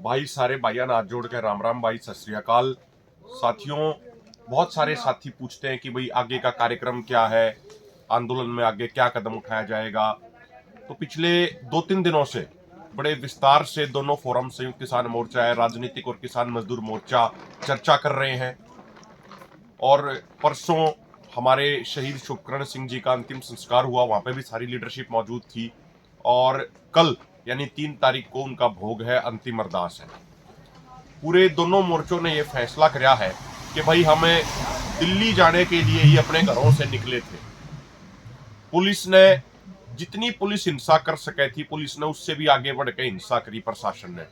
भाई सारे भाइयों हाथ जोड़ के राम राम भाई, सत श्री अकाल। साथियों, बहुत सारे साथी पूछते हैं कि भाई आगे का कार्यक्रम क्या है, आंदोलन में आगे क्या कदम उठाया जाएगा। तो पिछले 2-3 दिनों से बड़े विस्तार से दोनों फोरम, संयुक्त किसान मोर्चा है, राजनीतिक और किसान मजदूर मोर्चा चर्चा कर रहे हैं। और परसों हमारे शहीद शुभकरण सिंह जी का अंतिम संस्कार हुआ, वहां पे भी सारी लीडरशिप मौजूद थी। और कल यानी 3 तारीख को उनका भोग है, अंतिम अरदास है। पूरे दोनों मोर्चों ने यह फैसला किया है कि भाई हमें दिल्ली जाने के लिए ही अपने घरों से निकले थे। पुलिस ने जितनी पुलिस हिंसा कर सके थी, पुलिस ने उससे भी आगे बढ़ के हिंसा करी प्रशासन ने।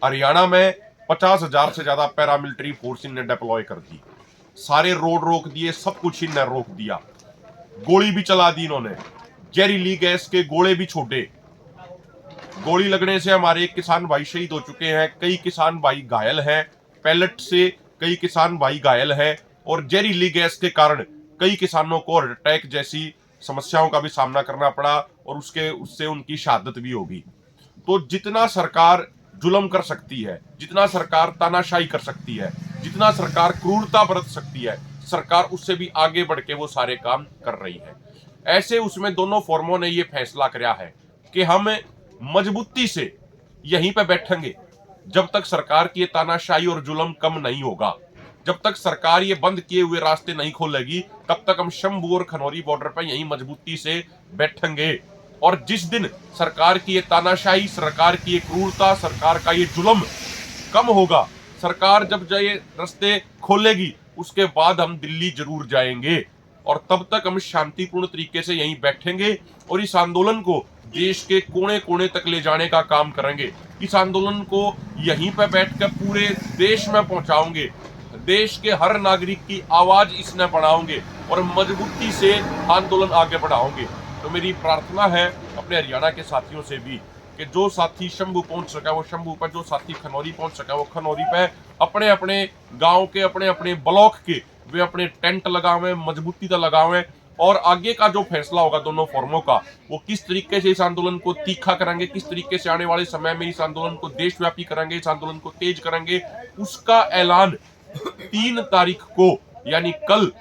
हरियाणा में 50,000 से ज्यादा पैरामिलिट्री फोर्स इन्हें डिप्लॉय कर दी, सारे रोड रोक दिए, सब कुछ इन्हें रोक दिया, गोली भी चला दी इन्होंने, जहरीली गैस के गोले भी छोड़े। गोली लगने से हमारे किसान भाई शहीद हो चुके हैं, कई किसान भाई घायल हैं, पैलेट से कई किसान भाई घायल हैं, और जहरीली गैस के कारण कई किसानों को हार्ट अटैक जैसी समस्याओं का भी सामना करना पड़ा, और उससे उनकी शहादत भी होगी। तो जितना सरकार जुल्म कर सकती है, जितना सरकार तानाशाही कर सकती है, जितना सरकार क्रूरता बरत सकती है, सरकार उससे भी आगे बढ़ के वो सारे काम कर रही है। ऐसे उसमें दोनों फोरमों ने ये फैसला किया है कि हम मजबूती से यहीं पे बैठेंगे जब तक सरकार की ये तानाशाही और जुल्म कम नहीं होगा। जब तक सरकार ये बंद किए हुए रास्ते नहीं खोलेगी, तब तक हम शंभू और खनौरी बॉर्डर पर यहीं मजबूती से बैठेंगे। और जिस दिन सरकार की ये तानाशाही, सरकार की ये क्रूरता, सरकार का ये जुल्म कम होगा, सरकार जब ये रास्ते खोलेगी, उसके बाद हम दिल्ली जरूर जाएंगे। और तब तक हम शांतिपूर्ण तरीके से यहीं बैठेंगे और इस आंदोलन को देश के कोने कोने तक ले जाने का काम करेंगे। इस आंदोलन को यहीं पर बैठकर पूरे देश में पहुंचाओगे, देश के हर नागरिक की आवाज इसने बढ़ाओगे और मजबूती से आंदोलन आगे बढ़ाओगे। तो मेरी प्रार्थना है अपने हरियाणा के साथियों से भी कि जो साथी शंभू पहुंच सका वो शंभू पर, जो साथी खनौरी पहुंच सका वो खनौरी पे, अपने अपने गांव के, अपने अपने ब्लॉक के वे अपने टेंट लगावें, मजबूती से लगावें। और आगे का जो फैसला होगा दोनों फोरमों का, वो किस तरीके से इस आंदोलन को तीखा करेंगे, किस तरीके से आने वाले समय में इस आंदोलन को देशव्यापी करेंगे, इस आंदोलन को तेज करेंगे, उसका ऐलान 3 तारीख को यानी कल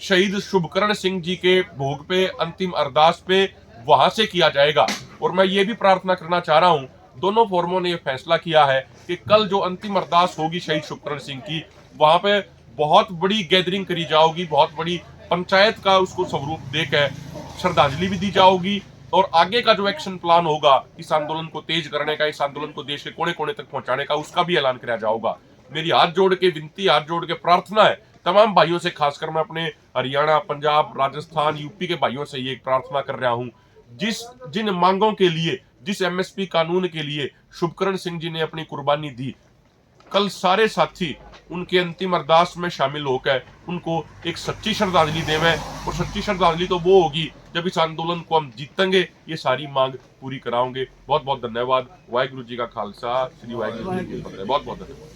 शहीद शुभकरण सिंह जी के भोग पे, अंतिम अरदास पे, वहां से किया जाएगा। और मैं ये भी प्रार्थना करना चाह रहा हूं, दोनों फोरमों ने यह फैसला किया है कि कल जो अंतिम अरदास होगी शहीद शुभकरण सिंह की, वहां पे बहुत बड़ी गैदरिंग करी जाओगी, बहुत बड़ी पंचायत का उसको स्वरूप देकर श्रद्धांजलि भी दी जाओगी। और आगे का जो एक्शन प्लान होगा इस आंदोलन को तेज करने का, इस आंदोलन को देश के कोने कोने तक पहुंचाने का, उसका भी ऐलान किया जाएगा। मेरी हाथ जोड़ के विनती, हाथ जोड़ के प्रार्थना है तमाम भाइयों से, खासकर मैं अपने हरियाणा, पंजाब, राजस्थान, यूपी के भाइयों से ये प्रार्थना कर रहा हूं, जिन मांगों के लिए, जिस एमएसपी कानून के लिए शुभकरण सिंह जी ने अपनी कुर्बानी दी, कल सारे साथी उनके अंतिम अरदास में शामिल होकर उनको एक सच्ची श्रद्धांजलि देवें। और सच्ची श्रद्धांजलि तो वो होगी जब इस आंदोलन को हम जीतेंगे, ये सारी मांग पूरी कराओगे। बहुत बहुत धन्यवाद। वाहिगुरु जी का खालसा, श्री वाहिगुरु जी की फतेह। बहुत बहुत धन्यवाद।